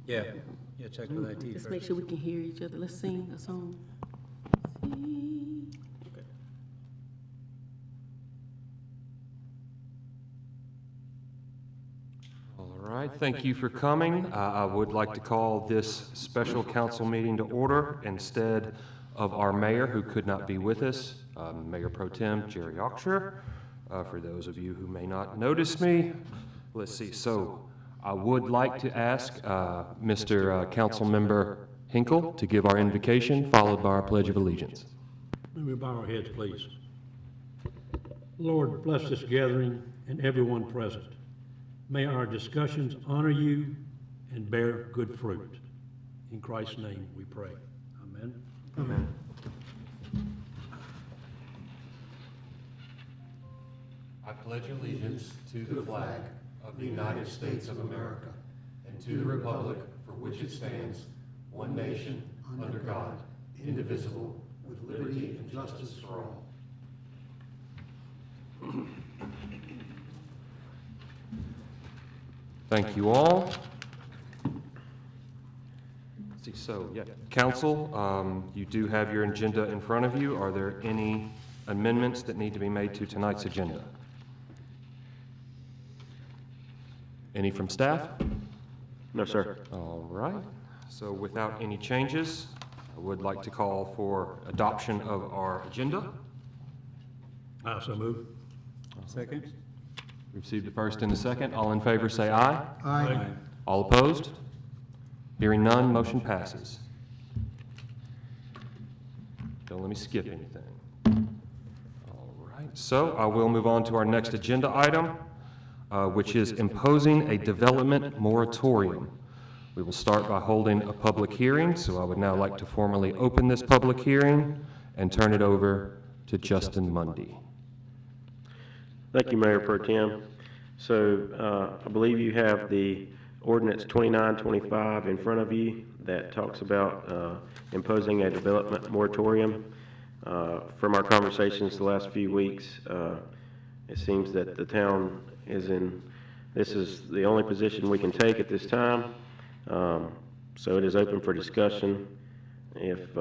Yeah, check with IT Let's first. make sure we can hear each other. Let's sing a song. Okay. All right, thank you for coming. I would like to call this special council meeting to order instead of our mayor, who could not be with us, Mayor Pro Tem Jerry Oxshire. For those of you who may not notice me, let's see. So I would like to ask Mr. Council Member Hinkle to give our invocation, followed by our Pledge of Allegiance. May we bow our heads, please. Lord, bless this gathering and everyone present. May our discussions honor you and bear good fruit. In Christ's name we pray. Amen. Amen. I pledge allegiance to the flag of the United States of America and to the republic for which it stands, one nation, under God, indivisible, with liberty and justice for all. Thank you all. Let's see, so, yeah, council, you do have your agenda in front of you. Are there any amendments that need to be made to tonight's agenda? Any from staff? No, sir. All right. So without any changes, I would like to call for adoption of our agenda. I so move. Second? Received the first and the second. All in favor say aye. Aye. All opposed? Hearing none, motion passes. Don't let me skip anything. All right. So I will move on to our next agenda item, which is imposing a development moratorium. We will start by holding a public hearing, so I would now like to formally open this public hearing and turn it over to Justin Mundy. Thank you, Mayor Pro Tem. So I believe you have the ordinance 2925 in front of you that talks about imposing a development moratorium. From our conversations the last few weeks, it seems that the town is in, this is the only position we can take at this time. So it is open for discussion. If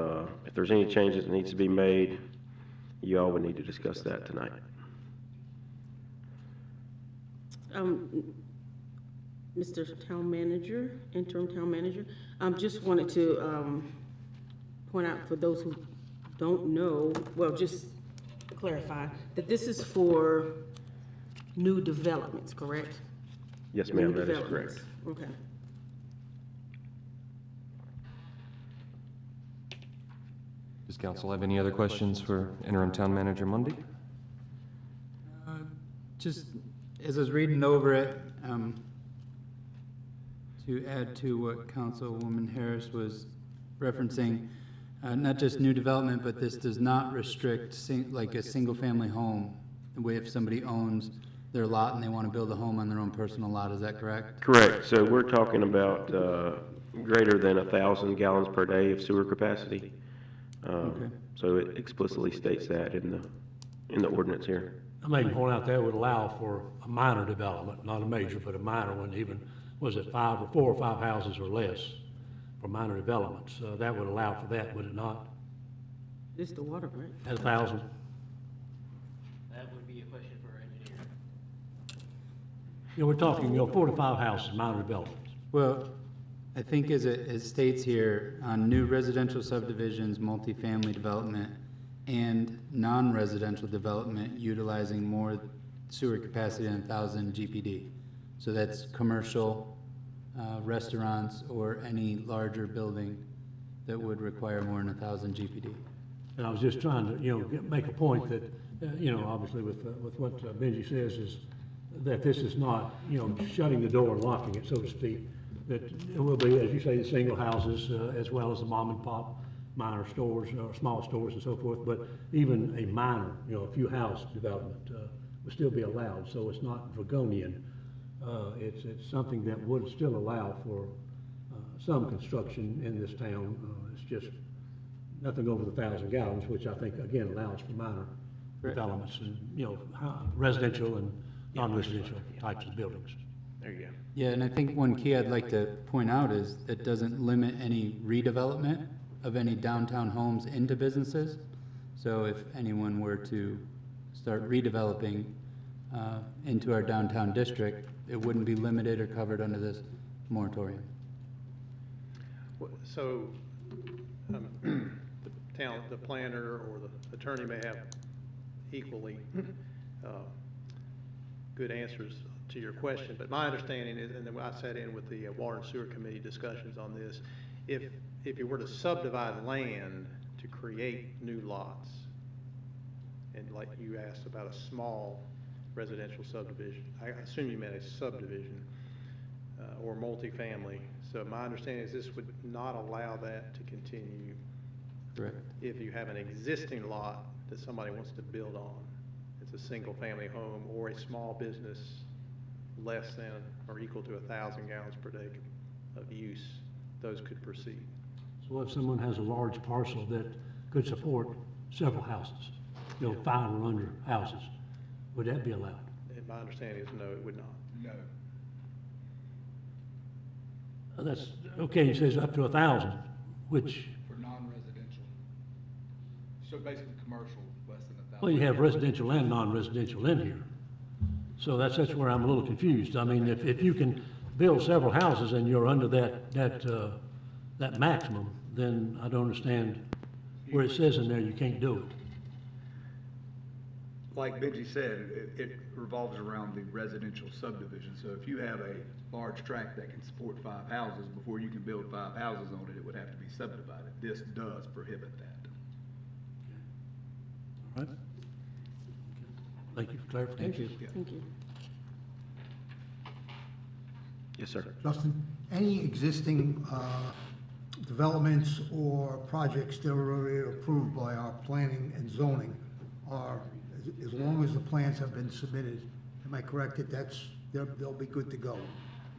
there's any changes that needs to be made, you all would need to discuss that tonight. Mr. Town Manager, Interim Town Manager, just wanted to point out for those who don't know, well, just to clarify, that this is for new developments, correct? Yes, ma'am, New that is developments. correct. Okay. Does council have any other questions for Interim Town Manager Mundy? Just as I was reading over it, to add to what Councilwoman Harris was referencing, not just new development, but this does not restrict like a single-family home. The way if somebody owns their lot and they want to build a home on their own personal lot, is that correct? Correct. So we're talking about greater than 1,000 gallons per day of sewer capacity. Okay. So it explicitly states that in the ordinance here. I may point out that would allow for a minor development, not a major, but a minor one, even, was it 4 or 5 houses or less for minor developments? That would allow for that, would it not? This is the water, right? At 1,000? That would be a question for our engineer. We're talking, 4 to 5 houses, minor developments. Well, I think as it states here, on new residential subdivisions, multifamily development, and non-residential development utilizing more sewer capacity than 1,000 GPD. So that's commercial, restaurants, or any larger building that would require more than 1,000 GPD. And I was just trying to, make a point that, obviously with what Benji says is that this is not, shutting the door and locking it, so to speak. That it will be, as you say, the single houses, as well as the mom and pop minor stores, small stores and so forth, but even a minor, a few house development would still be allowed, so it's not draconian. It's something that would still allow for some construction in this town. It's just nothing over the 1,000 gallons, which I think, again, allows for minor developments and, residential and non-residential types of buildings. There you go. Yeah, and I think one key I'd like to point out is it doesn't limit any redevelopment of any downtown homes into businesses. So if anyone were to start redeveloping into our downtown district, it wouldn't be limited or covered under this moratorium. So, the planner or the attorney may have equally good answers to your question, but my understanding is, and then I sat in with the Water and Sewer Committee discussions on this, if you were to subdivide land to create new lots, and like you asked about a small residential subdivision, I assume you meant a subdivision, or multifamily. So my understanding is this would not allow that to continue. Correct. If you have an existing lot that somebody wants to build on, it's a single family home or a small business less than or equal to 1,000 gallons per day of use, those could proceed. So if someone has a large parcel that could support several houses, 5 or under houses, would that be allowed? And my understanding is no, it would not. No. That's, okay, he says up to 1,000, which, For non-residential. So basically, commercial, less than 1,000. well, you have residential and non-residential in here. So that's where I'm a little confused. I mean, if you can build several houses and you're under that maximum, then I don't understand where it says in there you can't do it. Like Benji said, it revolves around the residential subdivision. So if you have a large tract that can support 5 houses, before you can build 5 houses on it, it would have to be subdivided. This does prohibit that. All right? Thank you for clarification. Thank you. Yes, sir. Justin, any existing developments or projects that were already approved by our planning and zoning are, as long as the plans have been submitted, am I correct that they'll be good to go? Am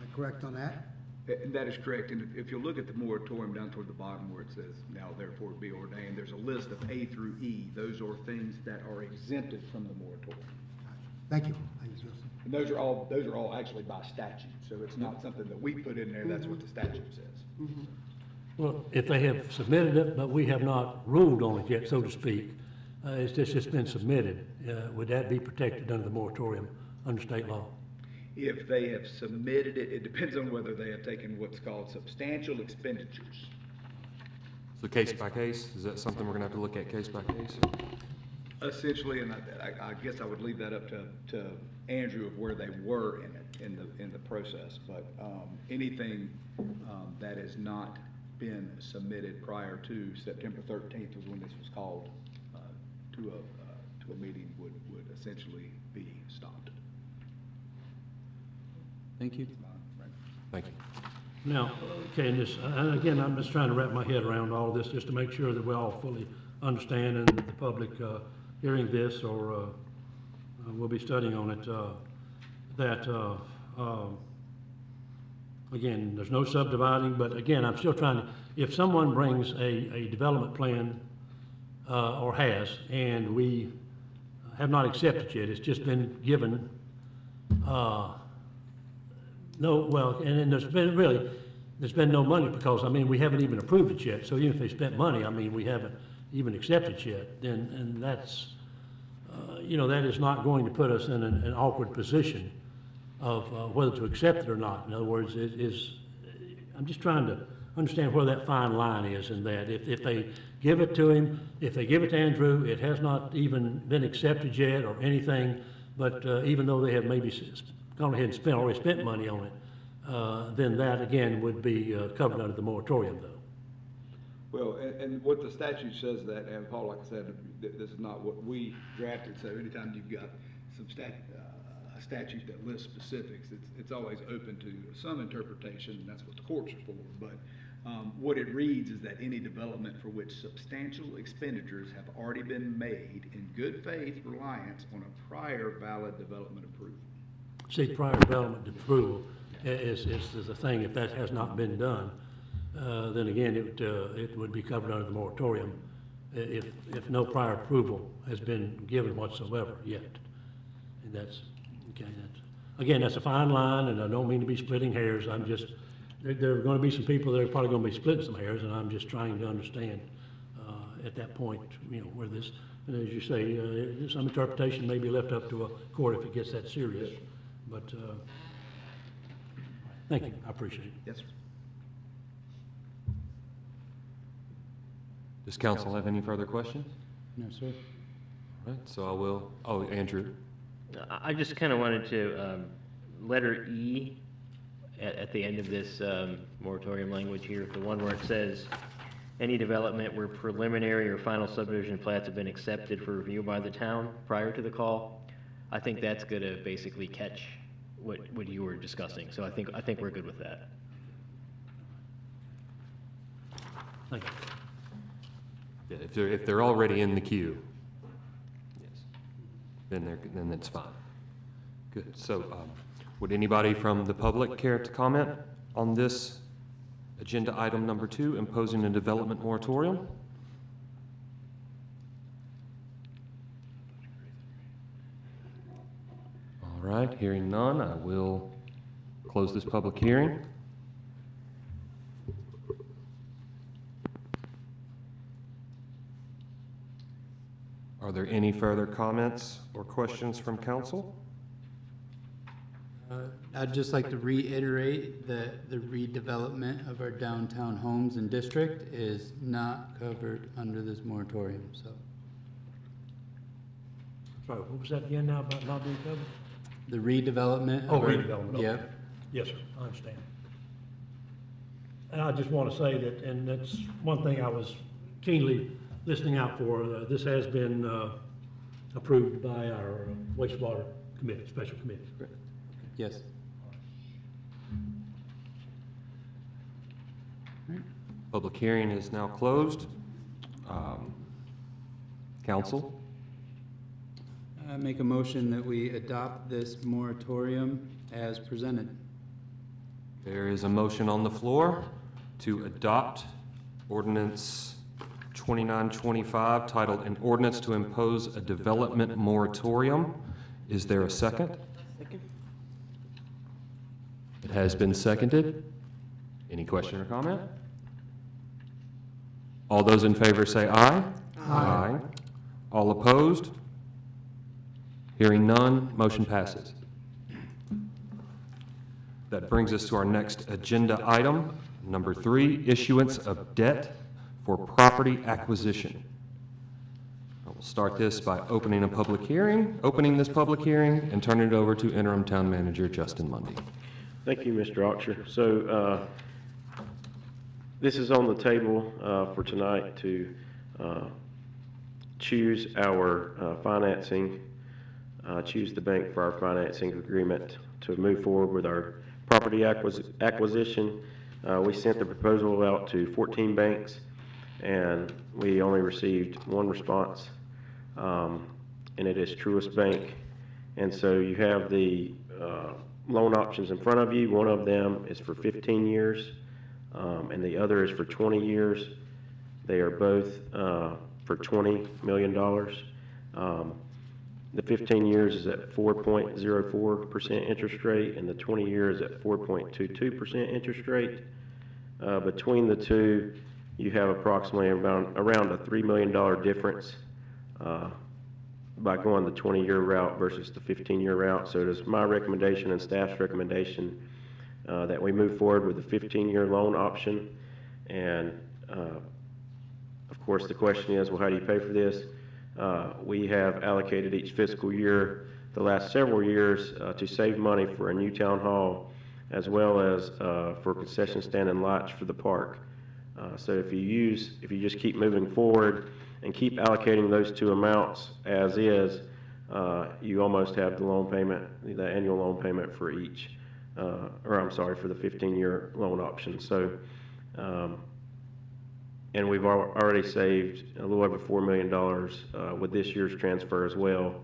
I correct on that? And that is correct. And if you look at the moratorium down toward the bottom where it says, now therefore be ordained, there's a list of A through E. Those are things that are exempted from the moratorium. Thank you. Thank you, Justin. And those are all actually by statute. So it's not something that we put in there. That's what the statute says. Well, if they have submitted it, but we have not ruled on it yet, so to speak, it's just been submitted, would that be protected under the moratorium under state law? If they have submitted it, it depends on whether they have taken what's called substantial expenditures. So case by case, is that something we're gonna have to look at case by case? Essentially, and I guess I would leave that up to Andrew of where they were in the process. But anything that has not been submitted prior to September 13th was when this was called to a meeting would essentially be stopped. Thank you. Thank you. Now, okay, and again, I'm just trying to wrap my head around all of this, just to make sure that we all fully understand, and the public hearing this, or we'll be studying on it, again, there's no subdividing, but again, I'm still trying to, if someone brings a development plan, or has, and we have not accepted yet, it's just been given, no, well, and then there's been no money, because, I mean, we haven't even approved it yet. So even if they spent money, I mean, we haven't even accepted yet. And that's, that is not going to put us in an awkward position of whether to accept it or not. In other words, I'm just trying to understand where that fine line is in that. If they give it to him, if they give it to Andrew, it has not even been accepted yet or anything, but even though they have maybe gone ahead and already spent money on it, then that again would be covered under the moratorium though. Well, and what the statute says that, and Paul, like I said, this is not what we drafted, so anytime you've got some a statute that lists specifics, it's always open to some interpretation, and that's what the courts are for. But what it reads is that any development for which substantial expenditures have already been made in good faith reliance on a prior valid development approval. See, prior development approval is the thing. If that has not been done, then again, it would be covered under the moratorium if no prior approval has been given whatsoever yet. And that's, okay, again, that's a fine line, and I don't mean to be splitting hairs. I'm just, there are gonna be some people that are probably gonna be splitting some hairs, and I'm just trying to understand, at that point, you know, where this, and as you say, some interpretation may be left up to a court if it gets that serious. But, thank you, I appreciate it. Yes, sir. Does council have any further questions? No, sir. All right, so I will, oh, Andrew. I just kind of wanted to, letter E at the end of this moratorium language here, the one where it says, any development where preliminary or final subdivision plats have been accepted for review by the town prior to the call, I think that's going to basically catch what you were discussing. So I think we're good with that. Thank you. Yeah, if they're already in the queue, yes, then it's fine. Good. So, would anybody from the public care to comment on this agenda item number 2, imposing a development moratorium? All right, hearing none, I will close this public hearing. Are there any further comments or questions from council? I'd just like to reiterate that the redevelopment of our downtown homes and district is not covered under this moratorium, so. Sorry, what was that again now about not being covered? The redevelopment. Oh, of our- redevelopment, okay. Yep. Yes, sir, I understand. And I just want to say that, and that's one thing I was keenly listening out for, this has been approved by our wastewater committee, special committee. Yes. Public hearing is now closed. Council? I make a motion that we adopt this moratorium as presented. There is a motion on the floor to adopt ordinance 2925 titled An Ordinance to Impose a Development Moratorium. Is there a second? Second. It has been seconded. Any question or comment? All those in favor say aye. Aye. All opposed? Hearing none, motion passes. That brings us to our next agenda item, number 3, issuance of debt for property acquisition. I will start this by opening this public hearing, and turning it over to Interim Town Manager Justin Lundy. Thank you, Mr. Auction. So, this is on the table for tonight to choose our financing, choose the bank for our financing agreement to move forward with our property acquisition. We sent the proposal out to 14 banks, and we only received one response, and it is Truist Bank. And so you have the loan options in front of you. One of them is for 15 years, and the other is for 20 years. They are both for $20 million. The 15 years is at 4.04% interest rate, and the 20 years at 4.22% interest rate. Between the two, you have approximately around a $3 million difference by going the 20-year route versus the 15-year route. So it is my recommendation and staff's recommendation that we move forward with the 15-year loan option. And of course, the question is, well, how do you pay for this? We have allocated each fiscal year, the last several years, to save money for a new town hall, as well as for concession stand and lots for the park. So if you just keep moving forward and keep allocating those two amounts as is, you almost have the loan payment, the annual loan payment for each, for the 15-year loan option. So, and we've already saved a little over $4 million with this year's transfer as well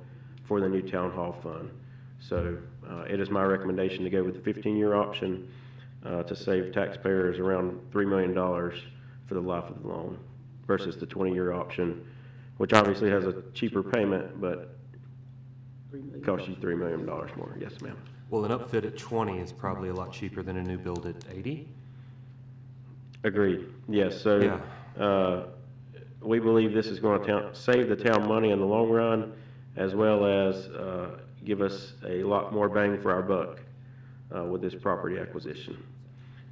for the new town hall fund. So it is my recommendation to go with the 15-year option to save taxpayers around $3 million for the life of the loan versus the 20-year option, which obviously has a cheaper payment, but costs you $3 million more. Yes, ma'am. Well, an upfit at 20 is probably a lot cheaper than a new build at 80. Agreed, yes, so, we believe this is gonna save the town money in the long run, as well as, give us a lot more bang for our buck, with this property acquisition.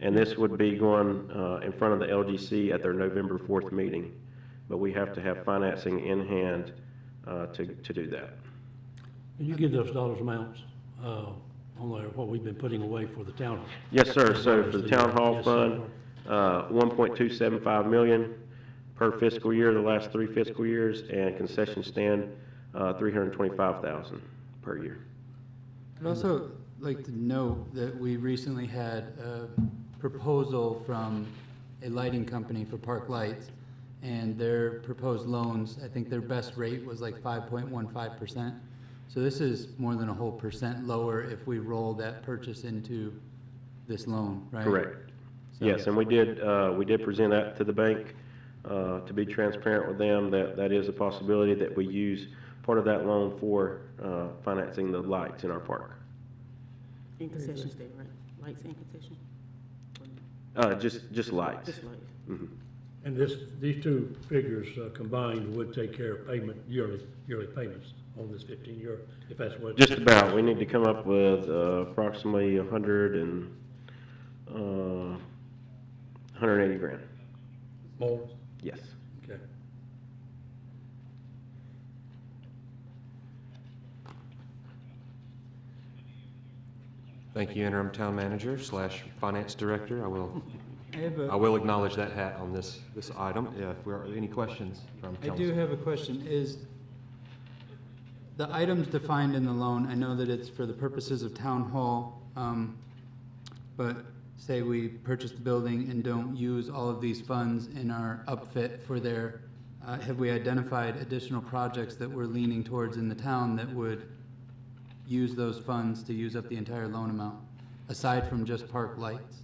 And this would be going, in front of the LGC at their November 4th meeting, but we have to have financing in hand, to do that. Can you give those dollars amounts, on there, what we've been putting away for the town? Yes, sir, so for the town hall Yes, fund, sir. 1.275 million per fiscal year, the last 3 fiscal years, and concession stand, 325,000 per year. I'd also like to note that we recently had a proposal from a lighting company for park lights, and their proposed loans, I think their best rate was like 5.15%. So this is more than a whole percent lower if we roll that purchase into this loan, right? Correct. So- Yes, and we did present that to the bank, to be transparent with them, that is a possibility that we use part of that loan for, financing the lights in our park. In concession stand, right? Lights and concession? Just lights. Just lights. Mhm. And these two figures combined would take care of yearly payments on this 15-year, if that's what. Just about, we need to come up with approximately 180 grand, More? yes. Okay. Thank you, interim town manager / finance director. I have I will acknowledge that hat on this item. If there are any questions from I council. do have a question. Is the items defined in the loan, I know that it's for the purposes of town hall, but say we purchase the building and don't use all of these funds in our upfit for their, have we identified additional projects that we're leaning towards in the town that would use those funds to use up the entire loan amount, aside from just park lights?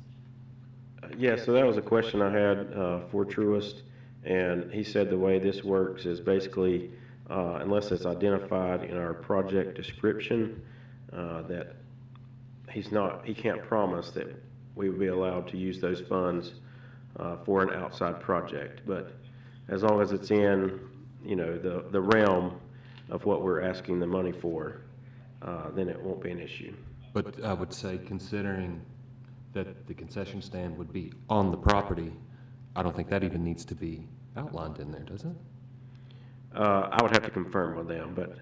Yeah, so that was a question I had for Truist, and he said the way this works is basically, unless it's identified in our project description, that he can't promise that we would be allowed to use those funds for an outside project. But as long as it's in, the realm of what we're asking the money for, then it won't be an issue. But I would say, considering that the concession stand would be on the property, I don't think that even needs to be outlined in there, does it? I would have to confirm with them, but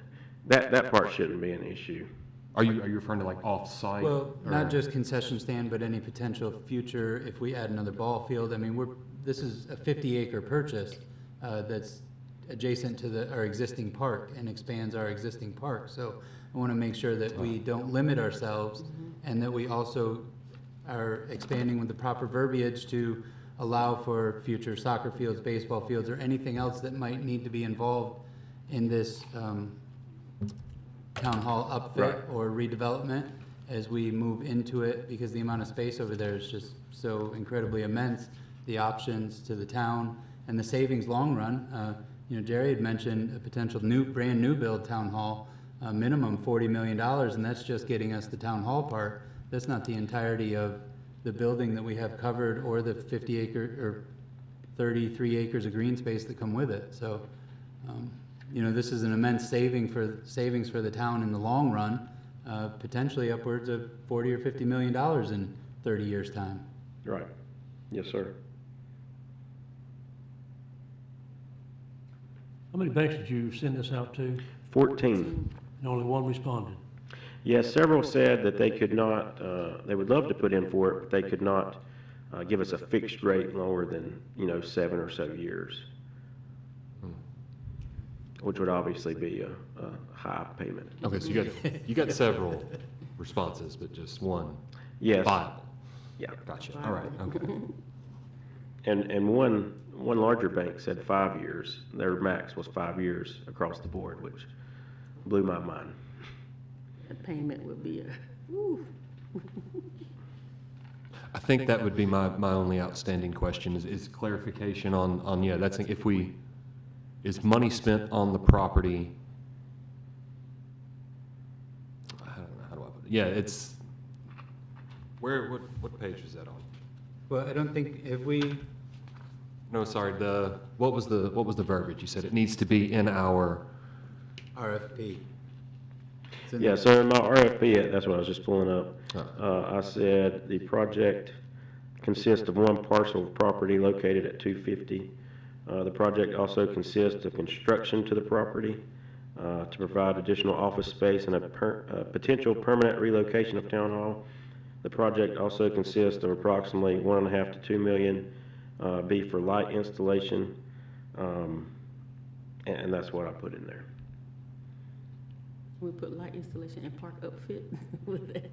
that part shouldn't be an issue. Are you referring to like off-site? Well, not or- just concession stand, but any potential future, if we add another ball field. I mean, this is a 50-acre purchase that's adjacent to our existing park and expands our existing park. So I want to make sure that we don't limit ourselves and that we also are expanding with the proper verbiage to allow for future soccer fields, baseball fields, or anything else that might need to be involved in this town hall upfit Right. or redevelopment as we move into it, because the amount of space over there is just so incredibly immense. The options to the town and the savings long run. Jerry had mentioned a potential brand new build town hall, minimum $40 million, and that's just getting us the town hall part. That's not the entirety of the building that we have covered or the 50 acre or 33 acres of green space that come with it. So, this is an immense savings for the town in the long run, potentially upwards of $40 or $50 million in 30 years' time. Right. Yes, sir. How many banks did you send this out to? 14. And only one responded. Yes, several said that they could not, they would love to put in for it, but they could not give us a fixed rate lower than, 7 or so years, which would obviously be a high payment. Okay, so you got several responses, but just one Yes. viable. Yeah. Gotcha. All right. Okay. And one larger bank said 5 years. Their max was 5 years across the board, which blew my mind. The payment would be whew. I think that would be my only outstanding question is clarification on that's is money spent on the property? I don't know, how do I put it? Yeah, what page is that on? Well, I don't think, have we, No, sorry, what was the verbiage? You said it needs to be in our, RFP? It's in Yeah, there. so in my RFP, that's what I was just pulling up. I said the project consists of one parcel of property located at 250. The project also consists of construction to the property to provide additional office space and a potential permanent relocation of town hall. The project also consists of approximately 1.5 to 2 million be for light installation, and that's what I put in there. We put light installation and park upfit with that.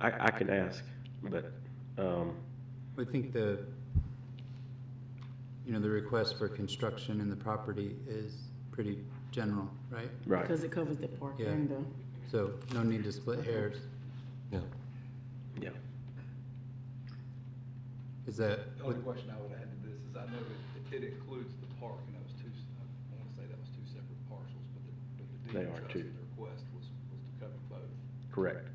I can ask, but, I think the request for construction in the property is pretty general, right? right. Because it covers the park Yeah. and the. So no need to split hairs. yeah. Yeah. Is that, The only question I would add to this is I know that it includes the park, and that was I want to say that was two separate parcels, but the They deed are of trust two. and the request was to cover both. Correct.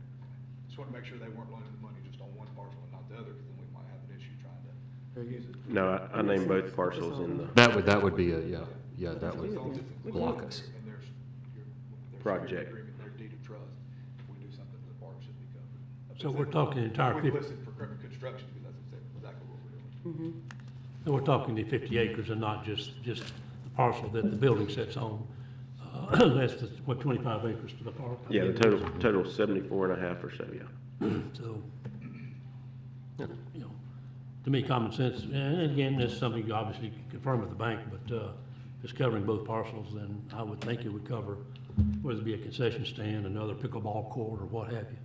Just want to make sure they weren't loaning the money just on one parcel and not the other, because then we might have an issue trying to very use good. it. No, I named both parcels in the That would be that would As long as it's included block us. and there's Project. agreement, their deed of trust, if we do something to the park, should be covered. So we're talking the entire We 50, listed for construction, because that's exactly what we're doing. so we're talking the 50 acres and not just the parcel that the building sits on. That's the, 25 acres for the park? I Yeah, the believe. total 74.5 or so, yeah. So, you know, to me, common sense, and again, this is something you obviously can confirm with the bank, but if it's covering both parcels, then I would think it would cover whether it be a concession stand, another pickleball court, or what have you.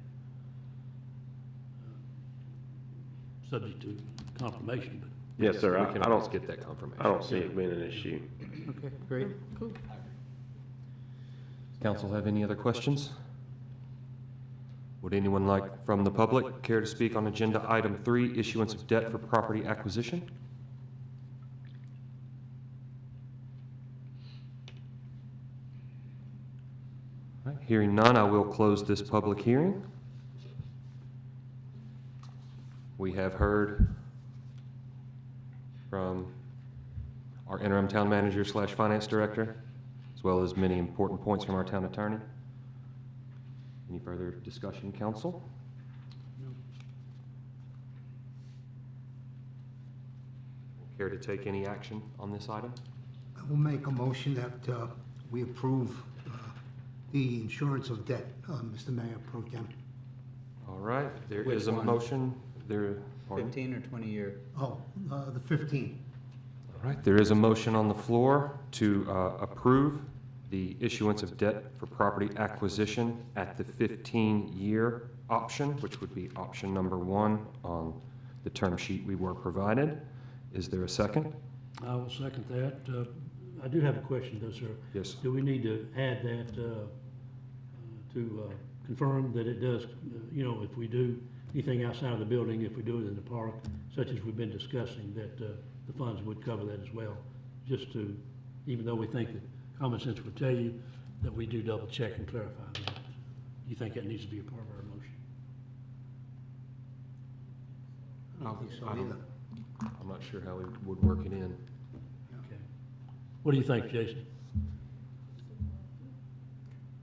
Subject to confirmation, but Yes, sir. We can I always don't, get that confirmation. I don't see it being an issue. Okay, great. Cool. Council have any other questions? Would anyone like from the public care to speak on agenda item 3, issuance of debt for property acquisition? All right, hearing none, I will close this public hearing. We have heard from our interim town manager / finance director, as well as many important points from our town attorney. Any further discussion, council? Care to take any action on this item? I will make a motion that we approve the insurance of debt, Mr. Mayor Pro Tem. All right, there Which is a one? motion, pardon? 15 or 20-year? Oh, the 15. All right, there is a motion on the floor to approve the issuance of debt for property acquisition at the 15-year option, which would be option number 1 on the term sheet we were provided. Is there a second? I will second that. I do have a question though, sir. Yes. Do we need to add that to confirm that it does, if we do anything outside of the building, if we do it in the park, such as we've been discussing, that the funds would cover that as well? Just to, even though we think that common sense would tell you that we do double check and clarify that. Do you think that needs to be a part of our motion? I don't think so I don't- either. I'm not sure how we would work it in. Okay. What do you think, Jason?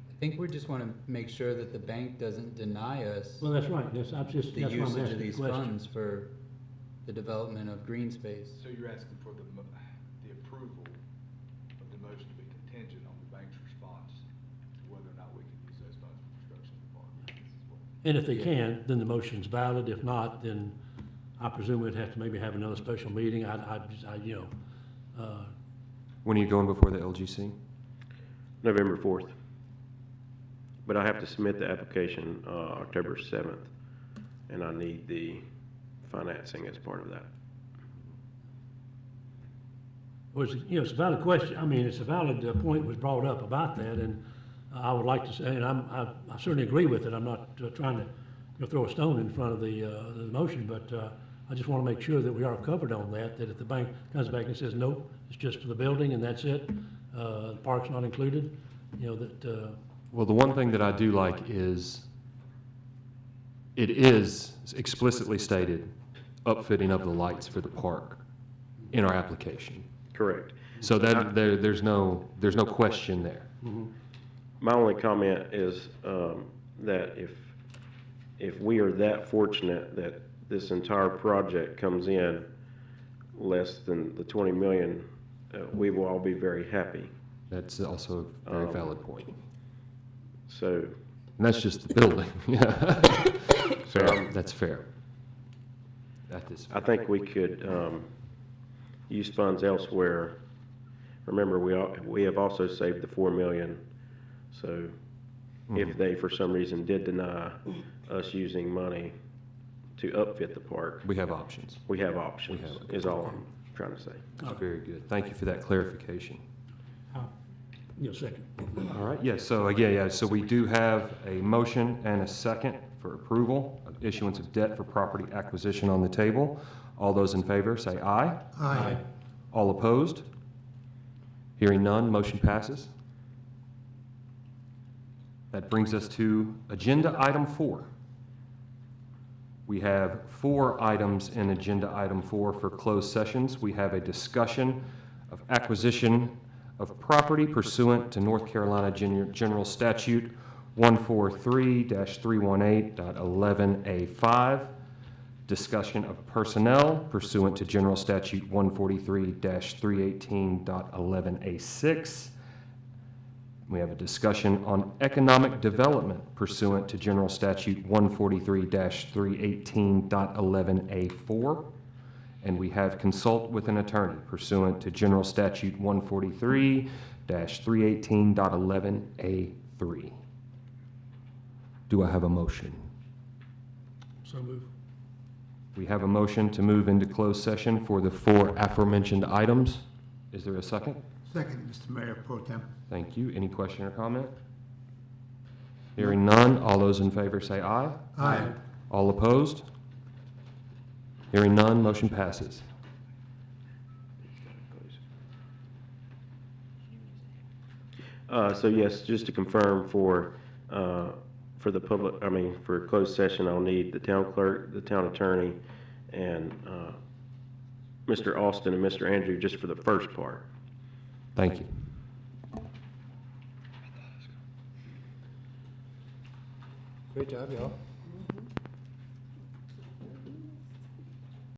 I think we just want to make sure that the bank doesn't deny us Well, that's right. the That's why I'm usage asking of the these question. funds for the development of green space. So you're asking for the approval of the motion to be contingent on the bank's response to whether or not we can use those funds for construction of the park. This is what- And if they can, then the motion's valid. If not, then I presume we'd have to maybe have another special meeting. When are you going before the LGC? November 4th. But I have to submit the application October 7th, and I need the financing as part of that. It's a valid question. I mean, it's a valid point was brought up about that, and I would like to say, and I certainly agree with it. I'm not trying to throw a stone in front of the motion, but I just want to make sure that we are covered on that, that if the bank comes back and says, nope, it's just for the building and that's it, the park's not included, that, Well, the one thing that I do like is it is explicitly stated upfitting of the lights for the park in our application. Correct. So that, there's no question there. My only comment is that if we are that fortunate that this entire project comes in less than the 20 million, we will all be very happy. That's also a very valid point. So, And that's just the building, yeah. Fair, that's fair. That is I fair. think we could use funds elsewhere. Remember, we have also saved the 4 million. So if they, for some reason, did deny us using money to upfit the park, We have options. we have options, We have- is all I'm trying to say. Very good. Thank you for that clarification. Second. All right, yes, so again, yeah, so we do have a motion and a second for approval of issuance of debt for property acquisition on the table. All those in favor, say aye. Aye. All opposed? Hearing none, motion passes. That brings us to agenda item 4. We have 4 items in agenda item 4 for closed sessions. We have a discussion of acquisition of property pursuant to North Carolina General Statute 143-318.11A5, discussion of personnel pursuant to General Statute 143-318.11A6. We have a discussion on economic development pursuant to General Statute 143-318.11A4. And we have consult with an attorney pursuant to General Statute 143-318.11A3. Do I have a motion? So move. We have a motion to move into closed session for the 4 aforementioned items. Is there a second? Second, Mr. Mayor Pro Tem. Thank you. Any question or comment? Hearing none, all those in favor say aye. Aye. All opposed? Hearing none, motion passes. So yes, just to confirm for the public, for closed session, I'll need the town clerk, the town attorney, and Mr. Austin and Mr. Andrew just for the first part. Thank you. Great job, y'all.